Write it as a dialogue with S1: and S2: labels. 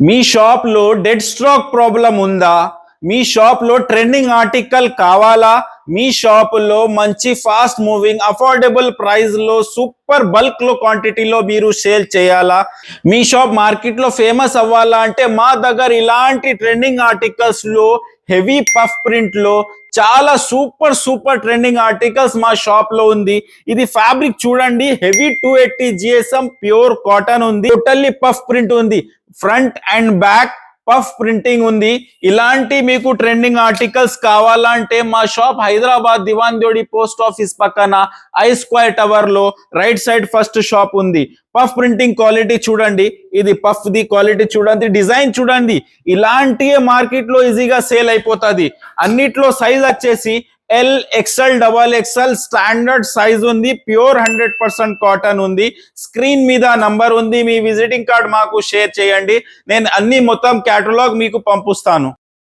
S1: మీ షాప్లో dead stock problem ఉందా? మీ షాప్లో ట్రెండింగ్ ఆర్టికల్ కావాలా? మీ షాపులో మంచి ఫాస్ట్ మూవింగ్ అఫోర్డబుల్ ప్రైస్లో సూపర్ బల్క్లో క్వాంటిటీలో మీరు సేల్ చేయాలా? మీ షాప్ మార్కెట్లో ఫేమస్ అవ్వాలా అంటే మా దగ్గర ఇలాంటి ట్రెండింగ్ ఆర్టికల్స్లో హెవీ పఫ్ ప్రింట్లో చాలా సూపర్ సూపర్ ట్రెండింగ్ ఆర్టికల్స్ మా షాప్లో ఉంది. ఇది ఫ్యాబ్రిక్ చూడండి, హెవీ 280 GSM ప్యూర్ కాటన్ ఉంది. టోటల్లీ పఫ్ ప్రింట్ ఉంది, front and back puff printing ఉంది. ఇలాంటి మీకు ట్రెండింగ్ ఆర్టికల్స్ కావాలంటే మా షాప్ హైదరాబాద్ దివాన్ జోడి పోస్ట్ ఆఫీస్ పక్కన ఐ స్క్వేర్ టవర్ లో రైట్ సైడ్ ఫస్ట్ షాప్ ఉంది. పఫ్ ప్రింటింగ్ క్వాలిటీ చూడండి, ఇది పఫ్ ది క్వాలిటీ చూడండి, డిజైన్ చూడండి. ఇలాంటి మార్కెట్ లో ఈజీగా సేల్ అయిపోతుంది. అన్నిట్లో సైజ్ వచ్చేసి L, XL, double XL standard size ఉంది. ప్యూర్ 100% కాటన్ ఉంది. స్క్రీన్ మీద నంబర్ ఉంది, మీ విజిటింగ్ కార్డ్ మాకు షేర్ చేయండి. నేను అన్ని మొత్తం క్యాటలాగ్ మీకు పంపిస్తాను.